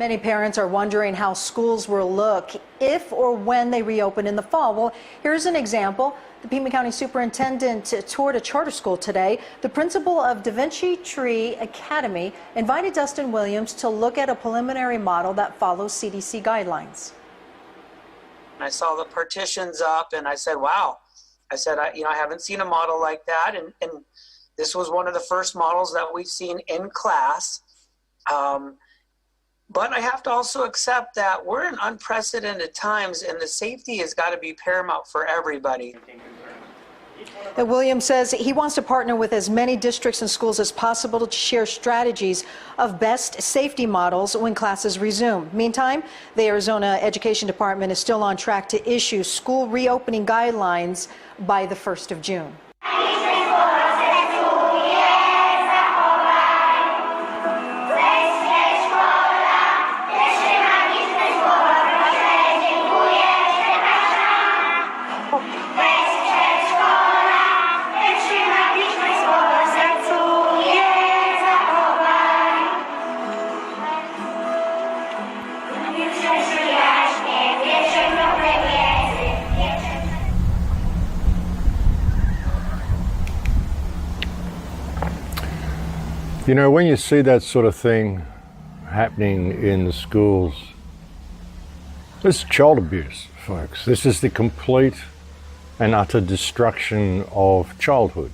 Many parents are wondering how schools will look if or when they reopen in the fall. Well, here's an example. The Pima County Superintendent toured a charter school today. The principal of Da Vinci Tree Academy invited Dustin Williams to look at a preliminary model that follows CDC guidelines. I saw the partitions up and I said, wow. I said, I haven't seen a model like that. And this was one of the first models that we've seen in class. But I have to also accept that we're in unprecedented times and the safety has got to be paramount for everybody. Williams says he wants to partner with as many districts and schools as possible to share strategies of best safety models when classes resume. Meantime, the Arizona Education Department is still on track to issue school reopening guidelines by the 1st of June. You know, when you see that sort of thing happening in the schools, this is child abuse, folks. This is the complete and utter destruction of childhood.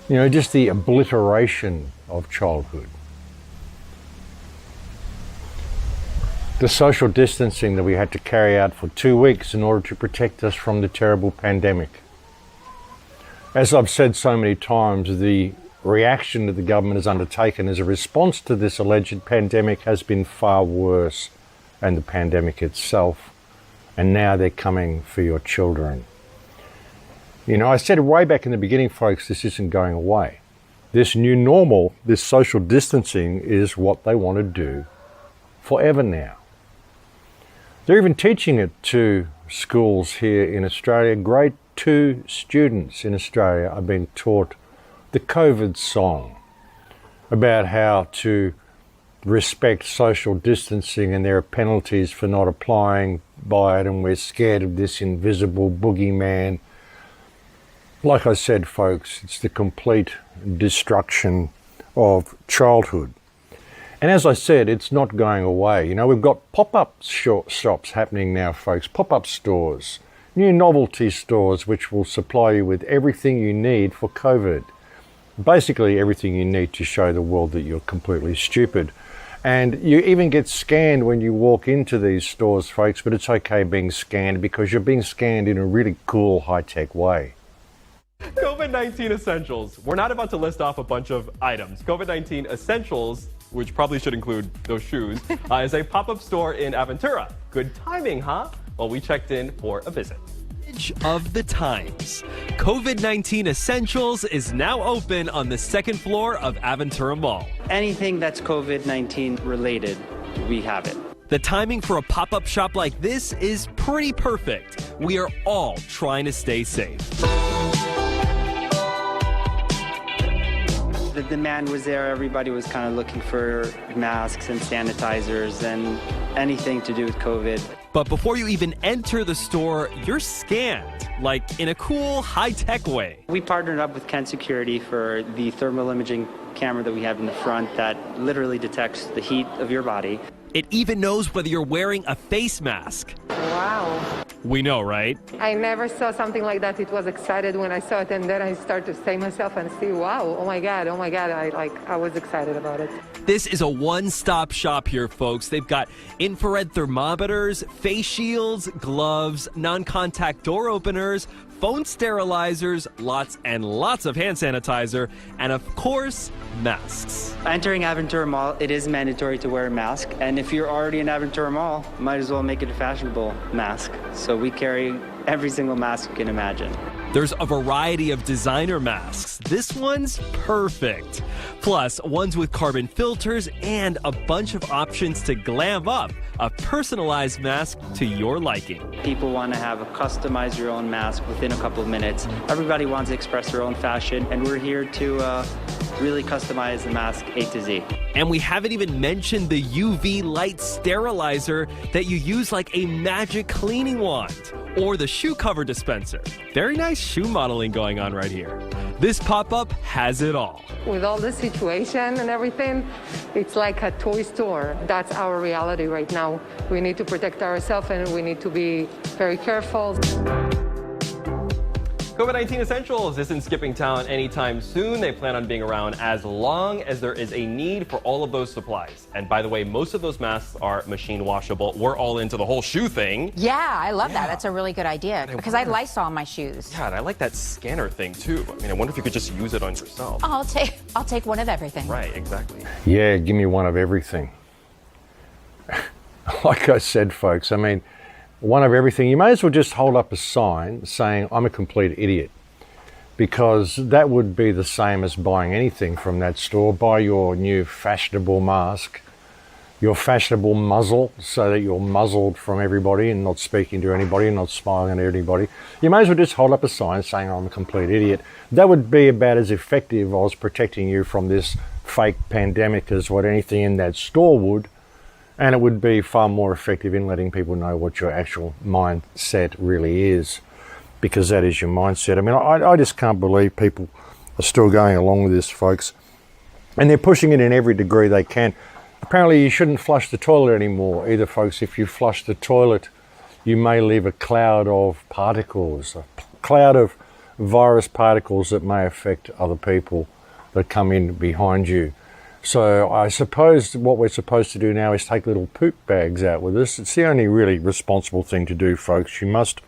You know, just the obliteration of childhood. The social distancing that we had to carry out for 2 weeks in order to protect us from the terrible pandemic. As I've said so many times, the reaction that the government has undertaken as a response to this alleged pandemic has been far worse than the pandemic itself. And now they're coming for your children. You know, I said way back in the beginning, folks, this isn't going away. This new normal, this social distancing is what they want to do forever now. They're even teaching it to schools here in Australia. Grade 2 students in Australia are being taught the COVID song about how to respect social distancing, and there are penalties for not applying by it, and we're scared of this invisible boogeyman. Like I said, folks, it's the complete destruction of childhood. And as I said, it's not going away. You know, we've got pop-up shops happening now, folks, pop-up stores, new novelty stores which will supply you with everything you need for COVID. Basically everything you need to show the world that you're completely stupid. And you even get scanned when you walk into these stores, folks, but it's okay being scanned because you're being scanned in a really cool, high-tech way. COVID-19 Essentials. We're not about to list off a bunch of items. COVID-19 Essentials, which probably should include those shoes, is a pop-up store in Aventura. Good timing, huh? Well, we checked in for a visit. Of the times. COVID-19 Essentials is now open on the 2nd floor of Aventura Mall. Anything that's COVID-19 related, we have it. The timing for a pop-up shop like this is pretty perfect. We are all trying to stay safe. The demand was there. Everybody was kind of looking for masks and sanitizers and anything to do with COVID. But before you even enter the store, you're scanned, like in a cool, high-tech way. We partnered up with Kent Security for the thermal imaging camera that we have in the front that literally detects the heat of your body. It even knows whether you're wearing a face mask. Wow. We know, right? I never saw something like that. It was excited when I saw it, and then I started to say myself and see, wow, oh my God. I was excited about it. This is a one-stop shop here, folks. They've got infrared thermometers, face shields, gloves, non-contact door openers, phone sterilizers, lots and lots of hand sanitizer, and of course, masks. Entering Aventura Mall, it is mandatory to wear a mask. And if you're already in Aventura Mall, might as well make it a fashionable mask. So we carry every single mask you can imagine. There's a variety of designer masks. This one's perfect. Plus, ones with carbon filters and a bunch of options to glam up a personalized mask to your liking. People want to have a customize your own mask within a couple of minutes. Everybody wants to express their own fashion, and we're here to really customize the mask A to Z. And we haven't even mentioned the UV light sterilizer that you use like a magic cleaning wand, or the shoe cover dispenser. Very nice shoe modeling going on right here. This pop-up has it all. With all the situation and everything, it's like a toy store. That's our reality right now. We need to protect ourselves and we need to be very careful. COVID-19 Essentials isn't skipping town anytime soon. They plan on being around as long as there is a need for all of those supplies. And by the way, most of those masks are machine washable. We're all into the whole shoe thing. Yeah, I love that. That's a really good idea because I Lysol my shoes. Yeah, and I like that scanner thing too. I mean, I wonder if you could just use it on yourself. I'll take one of everything. Right, exactly. Yeah, give me one of everything. Like I said, folks, I mean, one of everything. You may as well just hold up a sign saying, I'm a complete idiot. Because that would be the same as buying anything from that store. Buy your new fashionable mask, your fashionable muzzle, so that you're muzzled from everybody and not speaking to anybody and not smiling at anybody. You may as well just hold up a sign saying, I'm a complete idiot. That would be about as effective as protecting you from this fake pandemic as what anything in that store would. And it would be far more effective in letting people know what your actual mindset really is, because that is your mindset. I mean, I just can't believe people are still going along with this, folks. And they're pushing it in every degree they can. Apparently, you shouldn't flush the toilet anymore either, folks. If you flush the toilet, you may leave a cloud of particles, a cloud of virus particles that may affect other people that come in behind you. So I suppose what we're supposed to do now is take little poop bags out with us. It's the only really responsible thing to do, folks. You must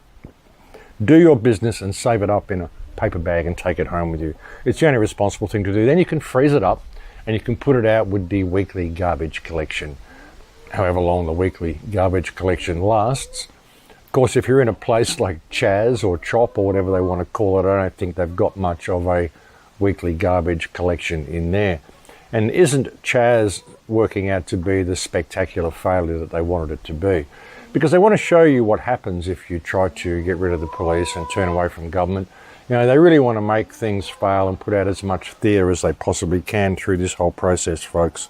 do your business and save it up in a paper bag and take it home with you. It's the only responsible thing to do. Then you can freeze it up and you can put it out with the weekly garbage collection, however long the weekly garbage collection lasts. Of course, if you're in a place like Chaz or Chop or whatever they want to call it, I don't think they've got much of a weekly garbage collection in there. And isn't Chaz working out to be the spectacular failure that they wanted it to be? Because they want to show you what happens if you try to get rid of the police and turn away from government. You know, they really want to make things fail and put out as much theatre as they possibly can through this whole process, folks.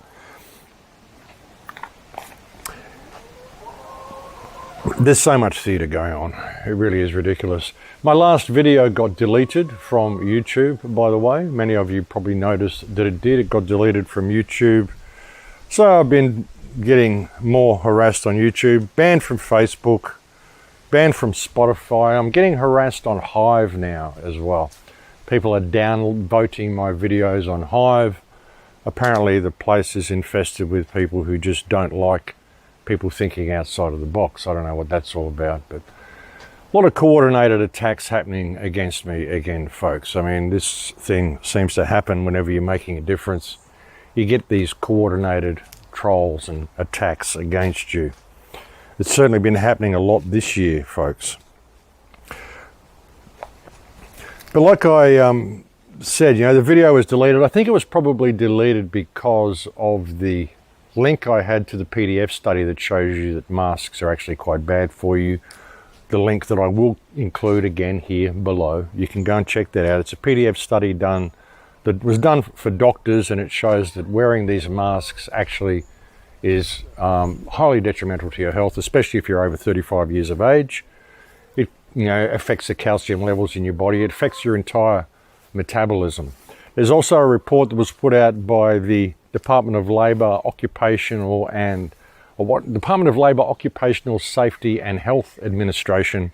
There's so much theatre going on. It really is ridiculous. My last video got deleted from YouTube, by the way. Many of you probably noticed that it did. It got deleted from YouTube. So I've been getting more harassed on YouTube, banned from Facebook, banned from Spotify. I'm getting harassed on Hive now as well. People are downvoting my videos on Hive. Apparently the place is infested with people who just don't like people thinking outside of the box. I don't know what that's all about, but a lot of coordinated attacks happening against me again, folks. I mean, this thing seems to happen whenever you're making a difference. You get these coordinated trolls and attacks against you. It's certainly been happening a lot this year, folks. But like I said, you know, the video was deleted. I think it was probably deleted because of the link I had to the PDF study that shows you that masks are actually quite bad for you. The link that I will include again here below. You can go and check that out. It's a PDF study that was done for doctors, and it shows that wearing these masks actually is highly detrimental to your health, especially if you're over 35 years of age. It, you know, affects the calcium levels in your body. It affects your entire metabolism. There's also a report that was put out by the Department of Labor Occupational Safety and Health Administration,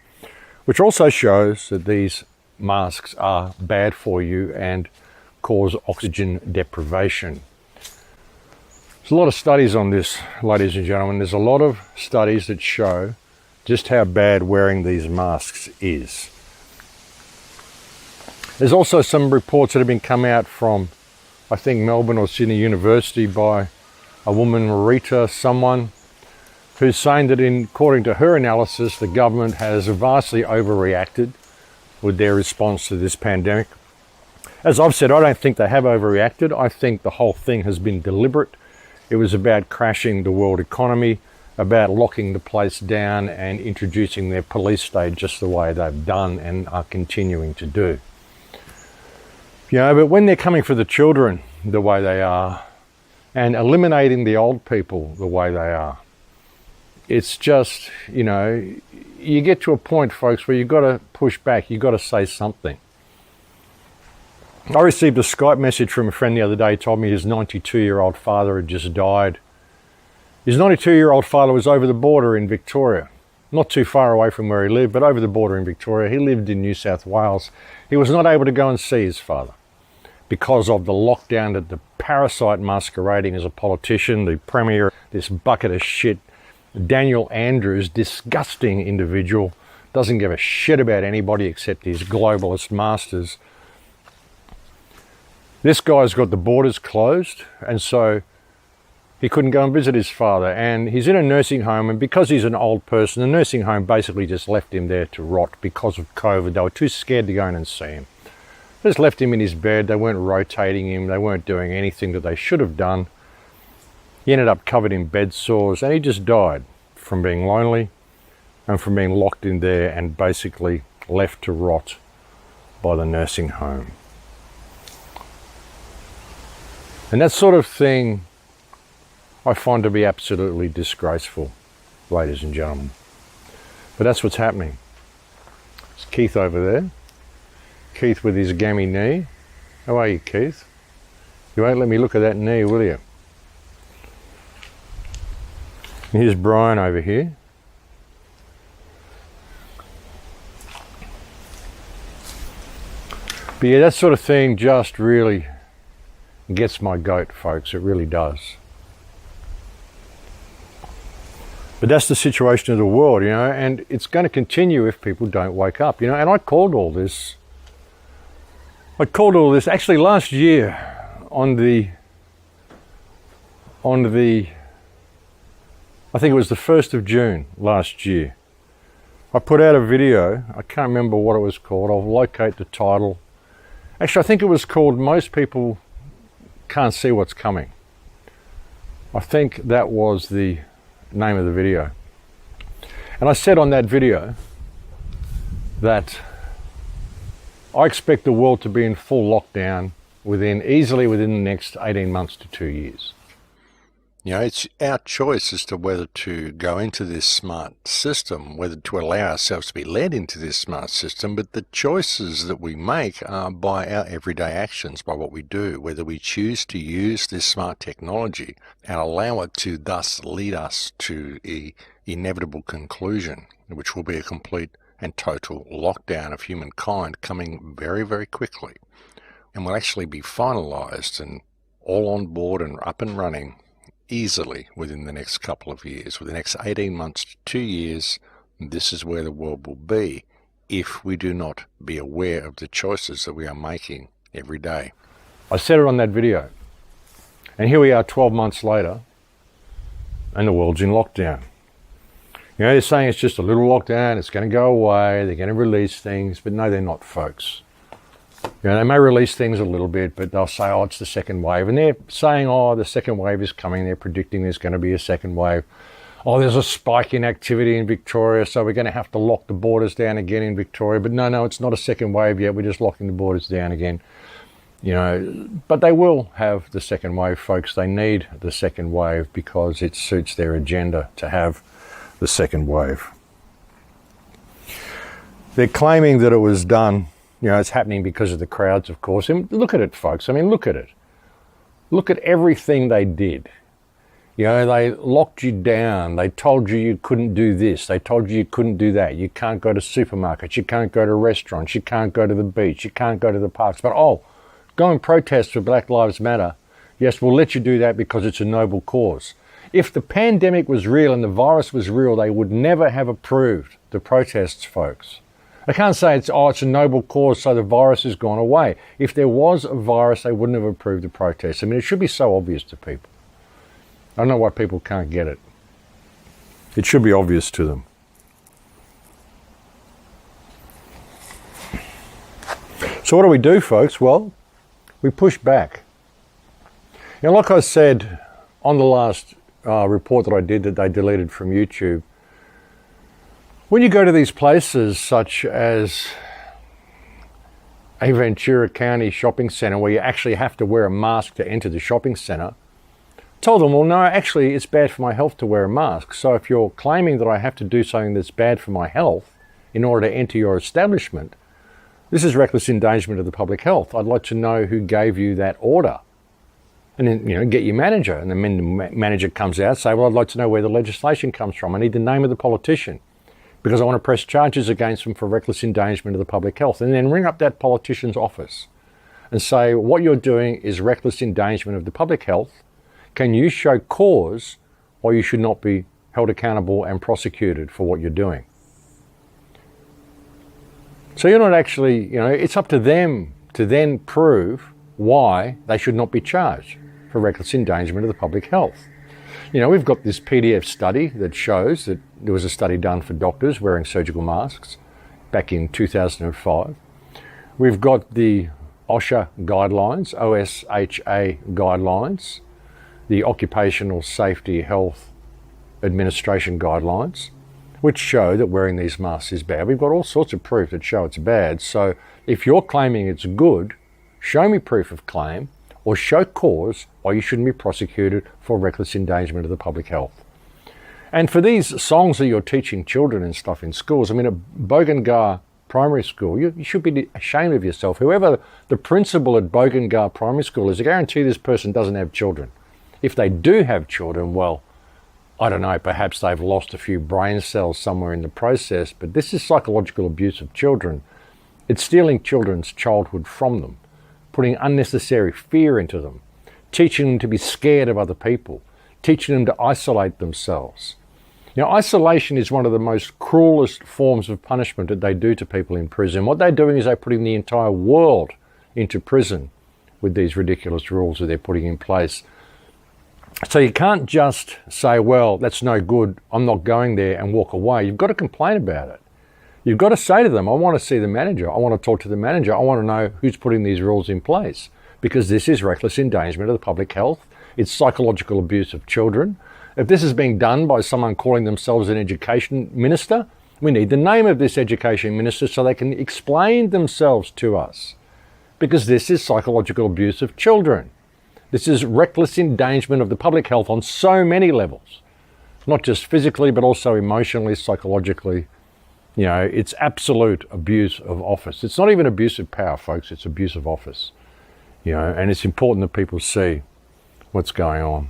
which also shows that these masks are bad for you and cause oxygen deprivation. There's a lot of studies on this, ladies and gentlemen. There's a lot of studies that show just how bad wearing these masks is. There's also some reports that have been come out from, I think, Melbourne or Sydney University by a woman, Rita someone, who's saying that according to her analysis, the government has vastly overreacted with their response to this pandemic. As I've said, I don't think they have overreacted. I think the whole thing has been deliberate. It was about crashing the world economy, about locking the place down and introducing their police state just the way they've done and are continuing to do. You know, but when they're coming for the children, the way they are and eliminating the old people the way they are. It's just, you know, you get to a point, folks, where you've got to push back. You've got to say something. I received a Skype message from a friend the other day. He told me his 92-year-old father had just died. His 92-year-old father was over the border in Victoria, not too far away from where he lived, but over the border in Victoria. He lived in New South Wales. He was not able to go and see his father because of the lockdown, that the parasite masquerading as a politician, the premier, this bucket of shit, Daniel Andrews, disgusting individual, doesn't give a shit about anybody except his globalist masters. This guy's got the borders closed, and so he couldn't go and visit his father, and he's in a nursing home, and because he's an old person, the nursing home basically just left him there to rot because of COVID. They were too scared to go in and see him. They just left him in his bed. They weren't rotating him. They weren't doing anything that they should have done. He ended up covered in bed sores, and he just died from being lonely and from being locked in there and basically left to rot by the nursing home. And that sort of thing I find to be absolutely disgraceful, ladies and gentlemen. But that's what's happening. There's Keith over there. Keith with his gammy knee. How are you, Keith? You won't let me look at that knee, will you? And here's Brian over here. But yeah, that sort of thing just really gets my goat, folks. It really does. But that's the situation of the world, you know, and it's going to continue if people don't wake up, you know. And I called all this actually last year on the I think it was the 1st of June last year. I put out a video. I can't remember what it was called. I'll locate the title. Actually, I think it was called Most People Can't See What's Coming. I think that was the name of the video. And I said on that video that I expect the world to be in full lockdown easily within the next 18 months to 2 years. You know, it's our choice as to whether to go into this smart system, whether to allow ourselves to be led into this smart system, but the choices that we make are by our everyday actions, by what we do, whether we choose to use this smart technology and allow it to thus lead us to an inevitable conclusion, which will be a complete and total lockdown of humankind coming very, very quickly, and will actually be finalized and all on board and up and running easily within the next couple of years. Within the next 18 months to 2 years, this is where the world will be if we do not be aware of the choices that we are making every day. I said it on that video, and here we are 12 months later, and the world's in lockdown. You know, they're saying it's just a little lockdown, it's going to go away, they're going to release things, but no, they're not, folks. You know, they may release things a little bit, but they'll say, oh, it's the second wave. And they're saying, oh, the second wave is coming. They're predicting there's going to be a second wave. Oh, there's a spike in activity in Victoria, so we're going to have to lock the borders down again in Victoria. But no, it's not a second wave yet. We're just locking the borders down again. You know, but they will have the second wave, folks. They need the second wave because it suits their agenda to have the second wave. They're claiming that it was done. You know, it's happening because of the crowds, of course. And look at it, folks. I mean, look at it. Look at everything they did. You know, they locked you down. They told you you couldn't do this. They told you you couldn't do that. You can't go to supermarkets. You can't go to restaurants. You can't go to the beach. You can't go to the parks. But, oh, go and protest for Black Lives Matter. Yes, we'll let you do that because it's a noble cause. If the pandemic was real and the virus was real, they would never have approved the protests, folks. I can't say it's a noble cause, so the virus has gone away. If there was a virus, they wouldn't have approved the protest. I mean, it should be so obvious to people. I don't know why people can't get it. It should be obvious to them. So what do we do, folks? Well, we push back. You know, like I said on the last report that I did that they deleted from YouTube, when you go to these places such as a Ventura County shopping centre where you actually have to wear a mask to enter the shopping centre. Told them, well, no, actually it's bad for my health to wear a mask. So if you're claiming that I have to do something that's bad for my health in order to enter your establishment, this is reckless endangerment of the public health. I'd like to know who gave you that order. And then, get your manager. And then the manager comes out and say, well, I'd like to know where the legislation comes from. I need the name of the politician because I want to press charges against them for reckless endangerment of the public health. And then ring up that politician's office and say, what you're doing is reckless endangerment of the public health. Can you show cause why you should not be held accountable and prosecuted for what you're doing? So you're not actually, it's up to them to then prove why they should not be charged for reckless endangerment of the public health. We've got this PDF study that shows that there was a study done for doctors wearing surgical masks back in 2005. We've got the OSHA guidelines, OSHA guidelines, the Occupational Safety Health Administration guidelines, which show that wearing these masks is bad. We've got all sorts of proof that show it's bad. So if you're claiming it's good, show me proof of claim or show cause why you shouldn't be prosecuted for reckless endangerment of the public health. And for these songs that you're teaching children and stuff in schools, at Bogangar Primary School, you should be ashamed of yourself. Whoever the principal at Bogangar Primary School is, I guarantee this person doesn't have children. If they do have children, well, I don't know, perhaps they've lost a few brain cells somewhere in the process, but this is psychological abuse of children. It's stealing children's childhood from them, putting unnecessary fear into them, teaching them to be scared of other people, teaching them to isolate themselves. Isolation is one of the most cruelest forms of punishment that they do to people in prison. What they're doing is they're putting the entire world into prison with these ridiculous rules that they're putting in place. So you can't just say, well, that's no good, I'm not going there, and walk away. You've got to complain about it. You've got to say to them, I want to see the manager. I want to talk to the manager. I want to know who's putting these rules in place because this is reckless endangerment of the public health. It's psychological abuse of children. If this is being done by someone calling themselves an education minister, we need the name of this education minister so they can explain themselves to us because this is psychological abuse of children. This is reckless endangerment of the public health on so many levels, not just physically, but also emotionally, psychologically. It's absolute abuse of office. It's not even abuse of power, folks. It's abuse of office. And it's important that people see what's going on.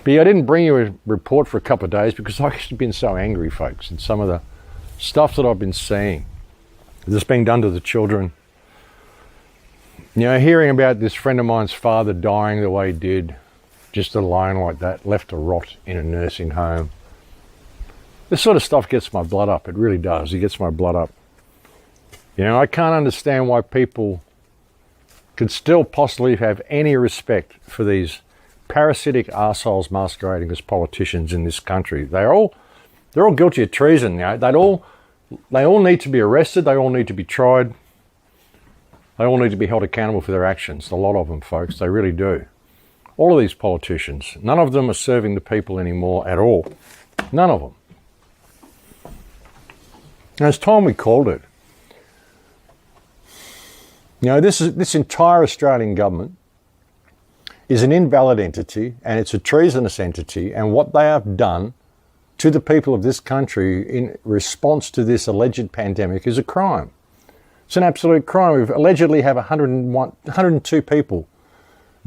But I didn't bring you a report for a couple of days because I've actually been so angry, folks, and some of the stuff that I've been seeing that's being done to the children. Hearing about this friend of mine's father dying the way he did, just alone like that, left to rot in a nursing home. This sort of stuff gets my blood up. It really does. It gets my blood up. I can't understand why people could still possibly have any respect for these parasitic arseholes masquerading as politicians in this country. They're all guilty of treason. They all need to be arrested. They all need to be tried. They all need to be held accountable for their actions. A lot of them, folks. They really do. All of these politicians. None of them are serving the people anymore at all. None of them. And it's time we called it. This entire Australian government is an invalid entity and it's a treasonous entity, and what they have done to the people of this country in response to this alleged pandemic is a crime. It's an absolute crime. We allegedly have 102 people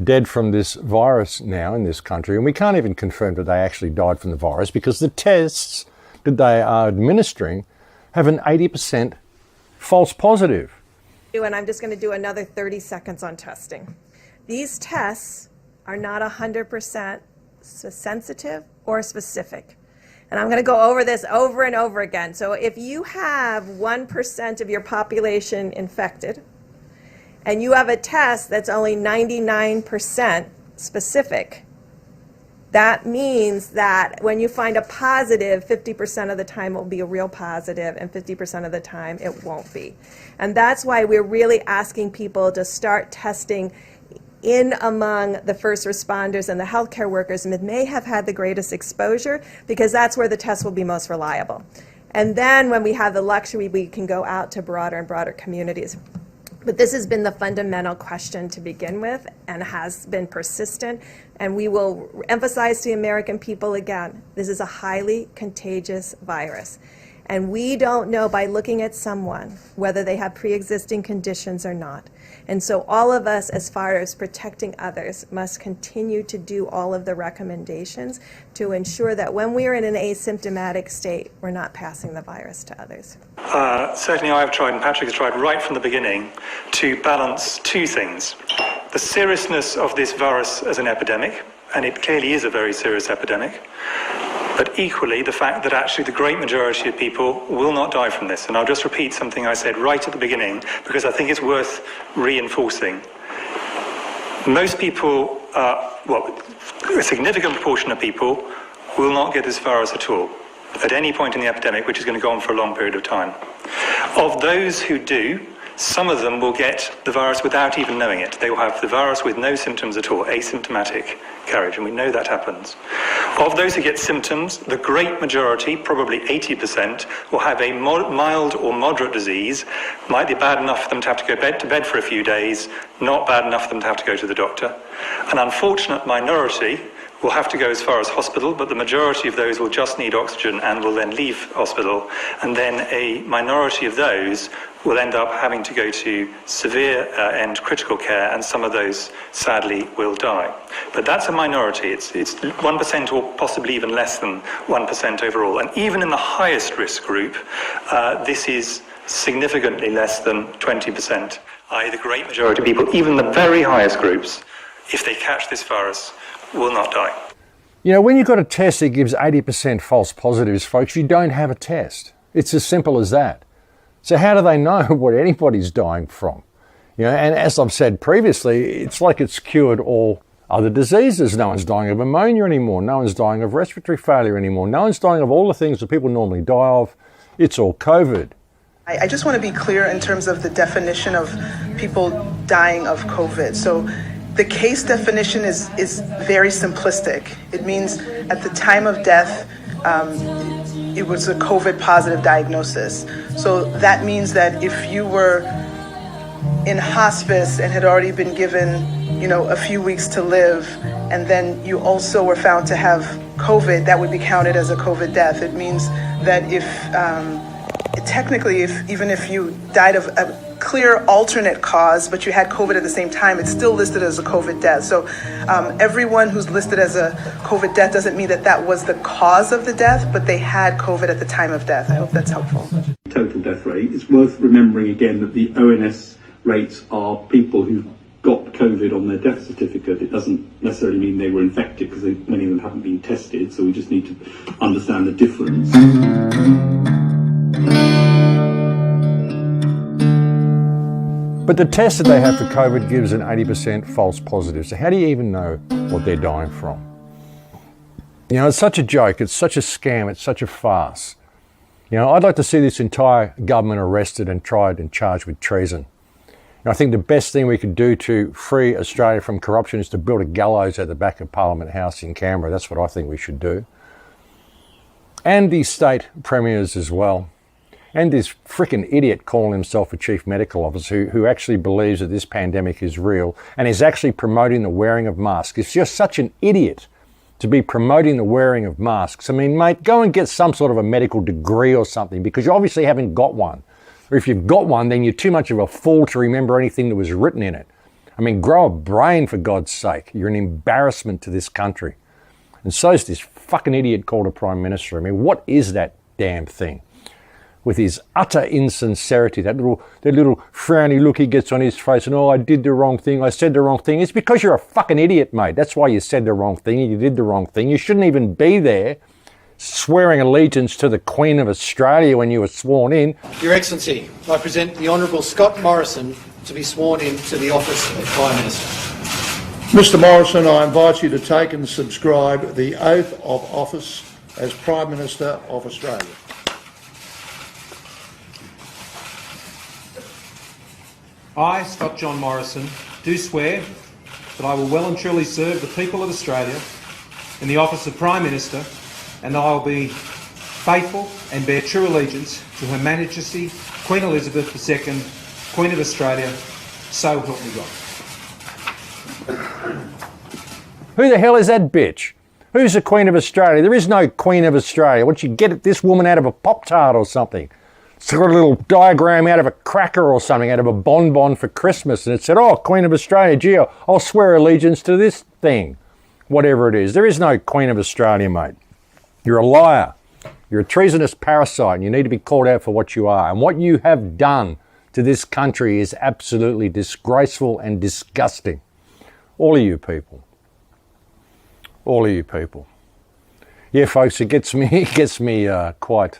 dead from this virus now in this country, and we can't even confirm that they actually died from the virus because the tests that they are administering have an 80% false positive. And I'm just going to do another 30 seconds on testing. These tests are not 100% sensitive or specific. And I'm going to go over this over and over again. So if you have 1% of your population infected, and you have a test that's only 99% specific, that means that when you find a positive, 50% of the time it will be a real positive, and 50% of the time it won't be. And that's why we're really asking people to start testing in among the first responders and the healthcare workers that may have had the greatest exposure, because that's where the test will be most reliable. And then when we have the luxury, we can go out to broader and broader communities. But this has been the fundamental question to begin with and has been persistent. And we will emphasize to the American people again, this is a highly contagious virus. And we don't know by looking at someone whether they have pre-existing conditions or not. And so all of us, as far as protecting others, must continue to do all of the recommendations to ensure that when we are in an asymptomatic state, we're not passing the virus to others. Certainly I've tried, and Patrick has tried right from the beginning, to balance two things. The seriousness of this virus as an epidemic, and it clearly is a very serious epidemic, but equally the fact that actually the great majority of people will not die from this. And I'll just repeat something I said right at the beginning, because I think it's worth reinforcing. Most people, a significant proportion of people will not get this virus at all, at any point in the epidemic, which is going to go on for a long period of time. Of those who do, some of them will get the virus without even knowing it. They will have the virus with no symptoms at all, asymptomatic carriage, and we know that happens. Of those who get symptoms, the great majority, probably 80%, will have a mild or moderate disease. Might be bad enough for them to have to go to bed for a few days, not bad enough for them to have to go to the doctor. An unfortunate minority will have to go as far as hospital, but the majority of those will just need oxygen and will then leave hospital. And then a minority of those will end up having to go to severe and critical care, and some of those, sadly, will die. But that's a minority. It's 1% or possibly even less than 1% overall. And even in the highest risk group, this is significantly less than 20%, i.e. the great majority of people, even the very highest groups, if they catch this virus, will not die. You know, when you've got a test that gives 80% false positives, folks, you don't have a test. It's as simple as that. So how do they know what anybody's dying from? You know, and as I've said previously, it's like it's cured all other diseases. No one's dying of pneumonia anymore. No one's dying of respiratory failure anymore. No one's dying of all the things that people normally die of. It's all COVID. I just want to be clear in terms of the definition of people dying of COVID. So the case definition is very simplistic. It means at the time of death, it was a COVID positive diagnosis. So that means that if you were in hospice and had already been given, a few weeks to live, and then you also were found to have COVID, that would be counted as a COVID death. It means that even if you died of a clear alternate cause, but you had COVID at the same time, it's still listed as a COVID death. So everyone who's listed as a COVID death doesn't mean that was the cause of the death, but they had COVID at the time of death. I hope that's helpful. Total death rate. It's worth remembering again that the ONS rates are people who got COVID on their death certificate. It doesn't necessarily mean they were infected, because many of them haven't been tested, so we just need to understand the difference. But the test that they have for COVID gives an 80% false positive. So how do you even know what they're dying from? It's such a joke, it's such a scam, it's such a farce. I'd like to see this entire government arrested and tried and charged with treason. I think the best thing we could do to free Australia from corruption is to build a gallows at the back of Parliament House in Canberra. That's what I think we should do. And the state premiers as well. And this frickin' idiot calling himself a chief medical officer who actually believes that this pandemic is real and is actually promoting the wearing of masks. It's just such an idiot to be promoting the wearing of masks. I mean, mate, go and get some sort of a medical degree or something, because you obviously haven't got one. Or if you've got one, then you're too much of a fool to remember anything that was written in it. I mean, grow a brain, for God's sake. You're an embarrassment to this country. And so is this fucking idiot called a Prime Minister. I mean, what is that damn thing? With his utter insincerity, that little frowny look he gets on his face, and I did the wrong thing, I said the wrong thing. It's because you're a fucking idiot, mate. That's why you said the wrong thing and you did the wrong thing. You shouldn't even be there swearing allegiance to the Queen of Australia when you were sworn in. Your Excellency, I present the Honourable Scott Morrison to be sworn in to the office of Prime Minister. Mr Morrison, I invite you to take and subscribe the oath of office as Prime Minister of Australia. I, Scott John Morrison, do swear that I will well and truly serve the people of Australia in the office of Prime Minister, and that I will be faithful and bear true allegiance to Her Majesty Queen Elizabeth II, Queen of Australia, so help me God. Who the hell is that bitch? Who's the Queen of Australia? There is no Queen of Australia. What, you get this woman out of a Pop-Tart or something? It's got a little diagram out of a cracker or something, out of a bonbon for Christmas, and it said, oh, Queen of Australia, gee, I'll swear allegiance to this thing. Whatever it is. There is no Queen of Australia, mate. You're a liar. You're a treasonous parasite, and you need to be called out for what you are. And what you have done to this country is absolutely disgraceful and disgusting. All of you people. All of you people. Yeah, folks, it gets me quite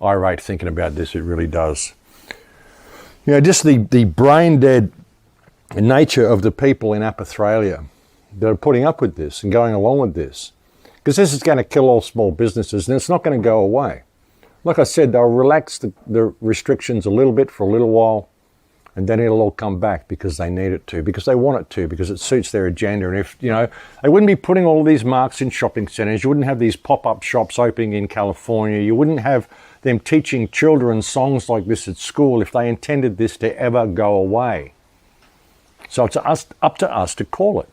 irate thinking about this. It really does. You know, just the brain dead nature of the people in Australia that are putting up with this and going along with this. Because this is going to kill all small businesses, and it's not going to go away. Like I said, they'll relax the restrictions a little bit for a little while, and then it'll all come back because they need it to, because they want it to, because it suits their agenda. And if, you know, they wouldn't be putting all these marks in shopping centres, you wouldn't have these pop-up shops opening in California, you wouldn't have them teaching children songs like this at school if they intended this to ever go away. So it's up to us to call it.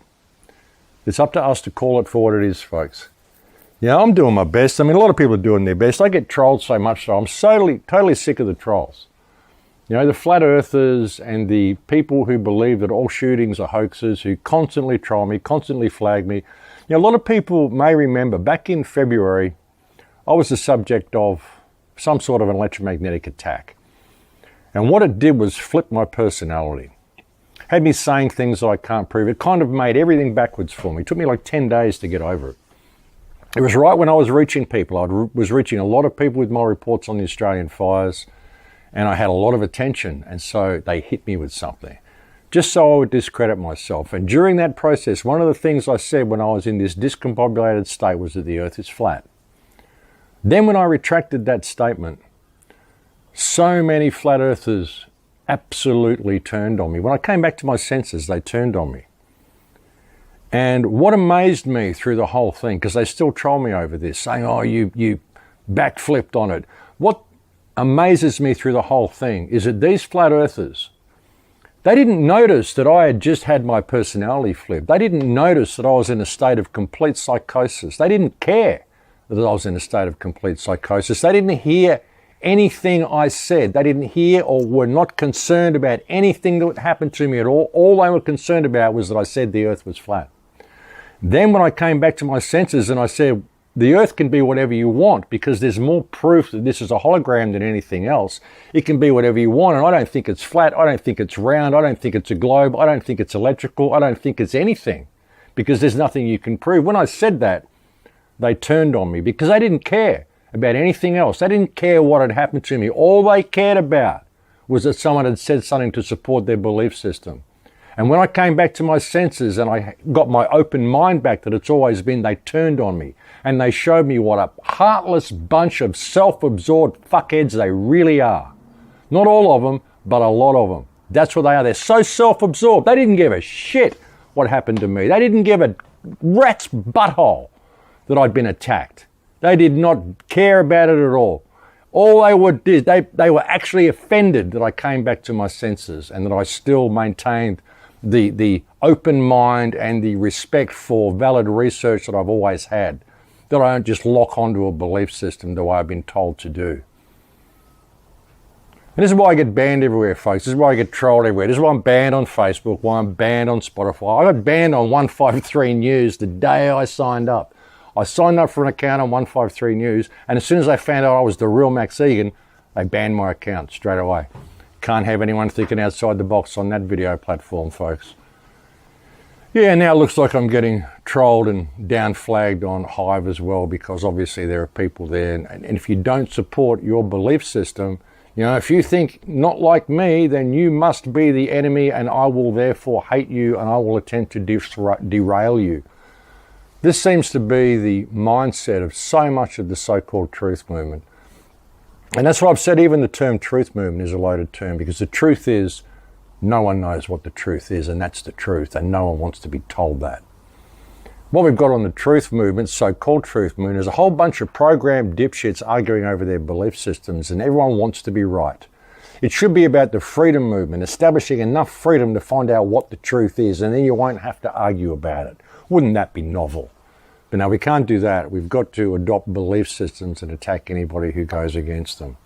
It's up to us to call it for what it is, folks. Yeah, I'm doing my best. I mean, a lot of people are doing their best. I get trolled so much, so I'm totally sick of the trolls. You know, the flat earthers and the people who believe that all shootings are hoaxes, who constantly troll me, constantly flag me. You know, a lot of people may remember back in February, I was the subject of some sort of an electromagnetic attack. And what it did was flip my personality. Had me saying things I can't prove. It kind of made everything backwards for me. It took me like 10 days to get over it. It was right when I was reaching people. I was reaching a lot of people with my reports on the Australian fires, and I had a lot of attention, and so they hit me with something, just so I would discredit myself. And during that process, one of the things I said when I was in this discombobulated state was that the earth is flat. Then when I retracted that statement, so many flat earthers absolutely turned on me. When I came back to my senses, they turned on me. And what amazed me through the whole thing, because they still troll me over this, saying, oh, you backflipped on it. What amazes me through the whole thing is that these flat earthers, they didn't notice that I had just had my personality flipped. They didn't notice that I was in a state of complete psychosis. They didn't care that I was in a state of complete psychosis. They didn't hear anything I said. They didn't hear or were not concerned about anything that happened to me at all. All they were concerned about was that I said the earth was flat. Then when I came back to my senses and I said, the earth can be whatever you want because there's more proof that this is a hologram than anything else. It can be whatever you want, and I don't think it's flat, I don't think it's round, I don't think it's a globe, I don't think it's electrical, I don't think it's anything because there's nothing you can prove. When I said that, they turned on me because they didn't care about anything else. They didn't care what had happened to me. All they cared about was that someone had said something to support their belief system. And when I came back to my senses and I got my open mind back that it's always been, they turned on me. And they showed me what a heartless bunch of self-absorbed fuckheads they really are. Not all of them, but a lot of them. That's what they are. They're so self-absorbed. They didn't give a shit what happened to me. They didn't give a rat's butthole that I'd been attacked. They did not care about it at all. All they were did, they were actually offended that I came back to my senses and that I still maintained the open mind and the respect for valid research that I've always had, that I don't just lock onto a belief system the way I've been told to do. And this is why I get banned everywhere, folks. This is why I get trolled everywhere. This is why I'm banned on Facebook, why I'm banned on Spotify. I got banned on 153 News the day I signed up. I signed up for an account on 153 News, and as soon as they found out I was the real Max Egan, they banned my account straight away. Can't have anyone thinking outside the box on that video platform, folks. Yeah, now it looks like I'm getting trolled and down flagged on Hive as well, because obviously there are people there. And if you don't support your belief system, you know, if you think not like me, then you must be the enemy and I will therefore hate you and I will attempt to derail you. This seems to be the mindset of so much of the so-called truth movement. And that's why I've said even the term truth movement is a loaded term, because the truth is no one knows what the truth is, and that's the truth, and no one wants to be told that. What we've got on the truth movement, so-called truth movement, is a whole bunch of programmed dipshits arguing over their belief systems, and everyone wants to be right. It should be about the freedom movement, establishing enough freedom to find out what the truth is, and then you won't have to argue about it. Wouldn't that be novel? But now we can't do that. We've got to adopt belief systems and attack anybody who goes against them.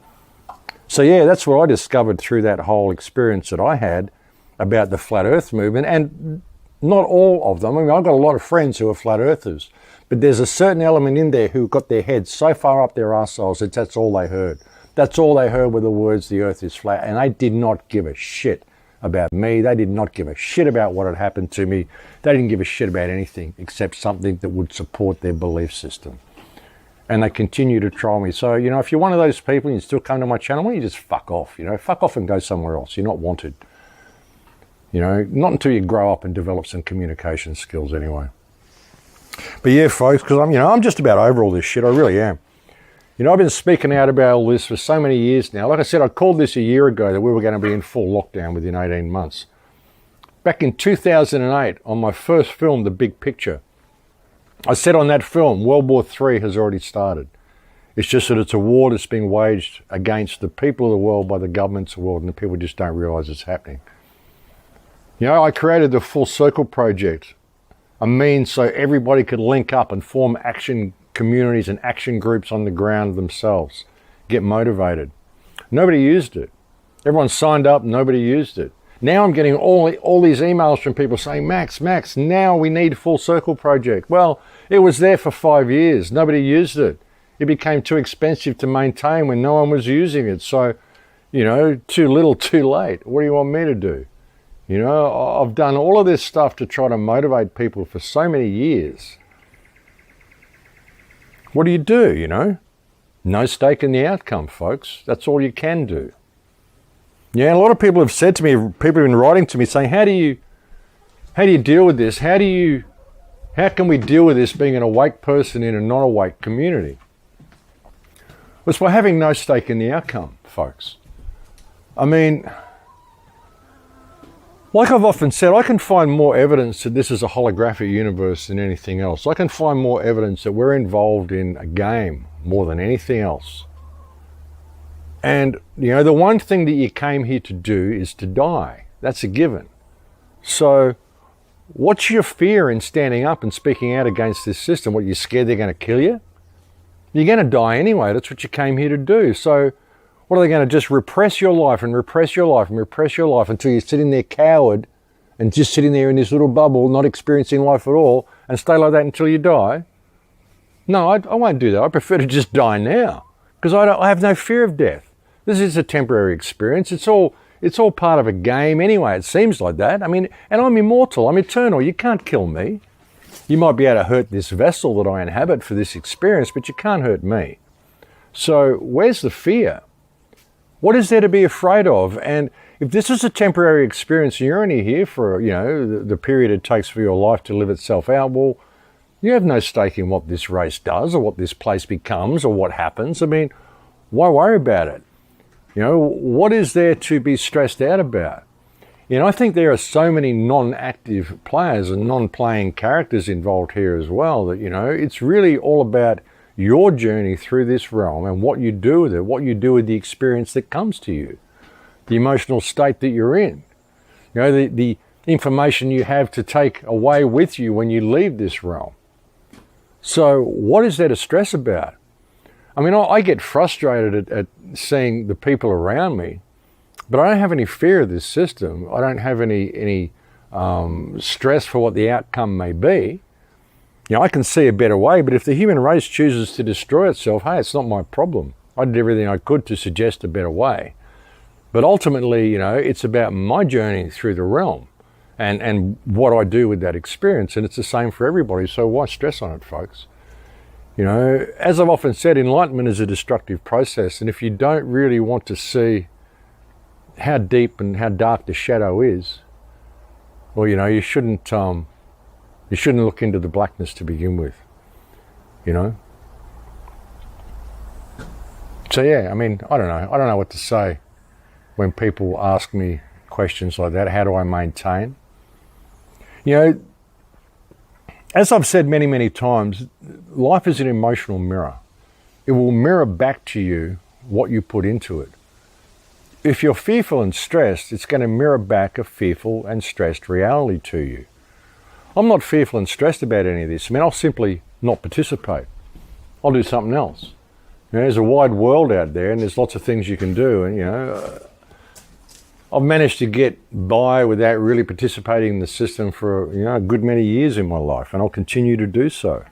So yeah, that's what I discovered through that whole experience that I had about the flat earth movement, and not all of them. I mean, I've got a lot of friends who are flat earthers, but there's a certain element in there who got their heads so far up their arseholes that that's all they heard. That's all they heard were the words, the earth is flat, and they did not give a shit about me. They did not give a shit about what had happened to me. They didn't give a shit about anything except something that would support their belief system. And they continue to troll me. So, you know, if you're one of those people and you still come to my channel, why don't you just fuck off? You know, fuck off and go somewhere else. You're not wanted. You know, not until you grow up and develop some communication skills anyway. But yeah, folks, because I'm just about over all this shit. I really am. You know, I've been speaking out about all this for so many years now. Like I said, I called this a year ago that we were going to be in full lockdown within 18 months. Back in 2008, on my first film, The Big Picture, I said on that film, World War III has already started. It's just that it's a war that's being waged against the people of the world by the governments of the world, and the people just don't realize it's happening. You know, I created the Full Circle Project, a means so everybody could link up and form action communities and action groups on the ground themselves, get motivated. Nobody used it. Everyone signed up, nobody used it. Now I'm getting all these emails from people saying, Max, now we need Full Circle Project. Well, it was there for 5 years. Nobody used it. It became too expensive to maintain when no one was using it. So, you know, too little, too late. What do you want me to do? You know, I've done all of this stuff to try to motivate people for so many years. What do? You know? No stake in the outcome, folks. That's all you can do. Yeah, a lot of people have said to me, people have been writing to me saying, how do you deal with this? How can we deal with this being an awake person in a non-awake community? Well, it's by having no stake in the outcome, folks. I mean, like I've often said, I can find more evidence that this is a holographic universe than anything else. I can find more evidence that we're involved in a game more than anything else. And, you know, the one thing that you came here to do is to die. That's a given. So what's your fear in standing up and speaking out against this system? What, you're scared they're going to kill you? You're going to die anyway. That's what you came here to do. So what are they going to just repress your life and repress your life and repress your life until you're sitting there coward and just sitting there in this little bubble, not experiencing life at all, and stay like that until you die? No, I won't do that. I prefer to just die now because I have no fear of death. This is a temporary experience. It's all part of a game anyway. It seems like that. I mean, and I'm immortal. I'm eternal. You can't kill me. You might be able to hurt this vessel that I inhabit for this experience, but you can't hurt me. So where's the fear? What is there to be afraid of? And if this is a temporary experience and you're only here for, you know, the period it takes for your life to live itself out, well, you have no stake in what this race does or what this place becomes or what happens. I mean, why worry about it? You know, what is there to be stressed out about? You know, I think there are so many non-active players and non-playing characters involved here as well that, you know, it's really all about your journey through this realm and what you do with it, what you do with the experience that comes to you, the emotional state that you're in, you know, the information you have to take away with you when you leave this realm. So what is there to stress about? I mean, I get frustrated at seeing the people around me, but I don't have any fear of this system. I don't have any stress for what the outcome may be. You know, I can see a better way, but if the human race chooses to destroy itself, hey, it's not my problem. I did everything I could to suggest a better way. But ultimately, you know, it's about my journey through the realm and what I do with that experience, and it's the same for everybody, so why stress on it, folks? You know, as I've often said, enlightenment is a destructive process, and if you don't really want to see how deep and how dark the shadow is, well, you know, you shouldn't look into the blackness to begin with, you know. So yeah, I mean, I don't know what to say when people ask me questions like that. How do I maintain? You know, As I've said many, many times, life is an emotional mirror. It will mirror back to you what you put into it. If you're fearful and stressed, it's going to mirror back a fearful and stressed reality to you. I'm not fearful and stressed about any of this. I mean, I'll simply not participate. I'll do something else. You know, there's a wide world out there and there's lots of things you can do. And, you know, I've managed to get by without really participating in the system for, you know, a good many years in my life, and I'll continue to do so.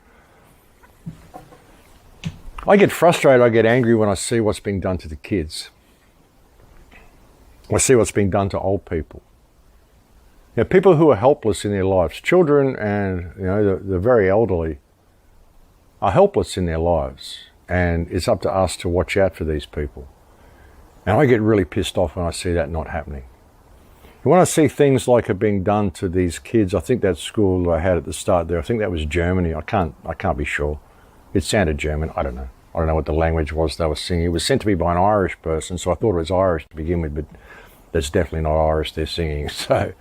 I get frustrated, I get angry when I see what's being done to the kids. I see what's being done to old people. You know, people who are helpless in their lives, children and, you know, the very elderly are helpless in their lives, and it's up to us to watch out for these people. And I get really pissed off when I see that not happening. And when I see things like are being done to these kids, I think that school I had at the start there, I think that was Germany. I can't be sure. It sounded German. I don't know. I don't know what the language was they were singing. It was sent to me by an Irish person, so I thought it was Irish to begin with, but that's definitely not Irish they're singing. So,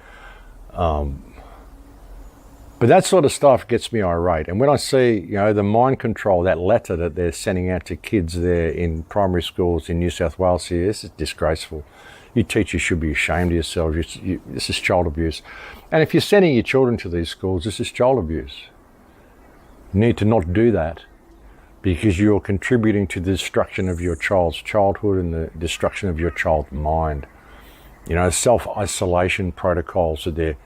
but that sort of stuff gets me irate. And when I see, you know, the mind control, that letter that they're sending out to kids there in primary schools in New South Wales here, this is disgraceful. You teachers should be ashamed of yourselves. This is child abuse. And if you're sending your children to these schools, this is child abuse. You need to not do that, because you're contributing to the destruction of your child's childhood and the destruction of your child's mind. You know, self-isolation protocols that they're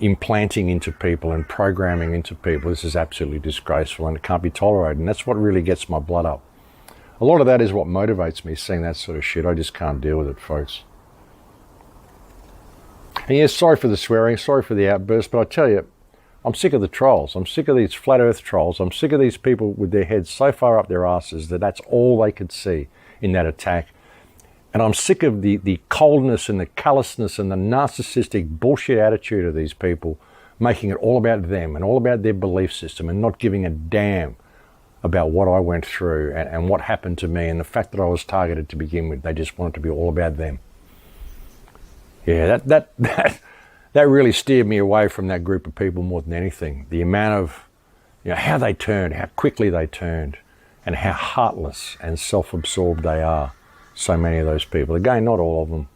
implanting into people and programming into people. This is absolutely disgraceful and it can't be tolerated. And that's what really gets my blood up. A lot of that is what motivates me, seeing that sort of shit. I just can't deal with it, folks. And yes, sorry for the swearing, sorry for the outburst, but I tell you, I'm sick of the trolls. I'm sick of these flat earth trolls. I'm sick of these people with their heads so far up their asses that that's all they could see in that attack. And I'm sick of the coldness and the callousness and the narcissistic bullshit attitude of these people, making it all about them and all about their belief system and not giving a damn about what I went through and what happened to me and the fact that I was targeted to begin with. They just want it to be all about them. Yeah, that really steered me away from that group of people more than anything. The amount of, you know, how they turned, how quickly they turned, and how heartless and self-absorbed they are. So many of those people. Again, not all of them.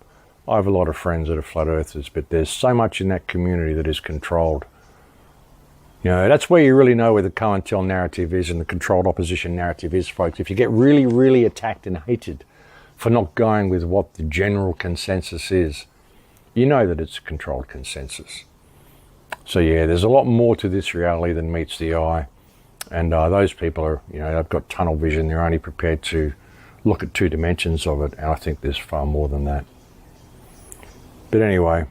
I have a lot of friends that are flat earthers, but there's so much in that community that is controlled. You know, that's where you really know where the COINTEL narrative is and the controlled opposition narrative is, folks. If you get really, really attacked and hated for not going with what the general consensus is, you know that it's a controlled consensus. So yeah, there's a lot more to this reality than meets the eye. And those people are, you know, they've got tunnel vision. They're only prepared to look at 2 dimensions of it, and I think there's far more than that. But anyway,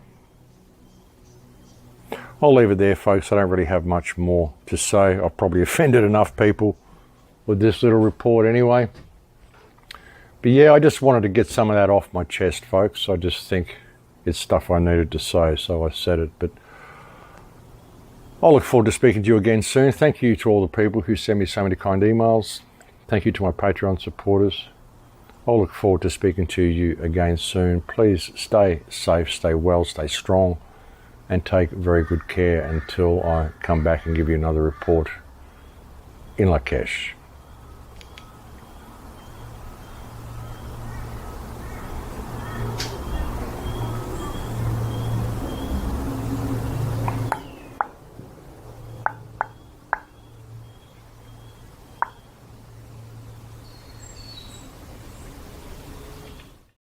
I'll leave it there, folks. I don't really have much more to say. I've probably offended enough people with this little report anyway. But yeah, I just wanted to get some of that off my chest, folks. I just think it's stuff I needed to say, so I said it. But I'll look forward to speaking to you again soon. Thank you to all the people who send me so many kind emails. Thank you to my Patreon supporters. I'll look forward to speaking to you again soon. Please stay safe, stay well, stay strong, and take very good care until I come back and give you another report in Lakesh.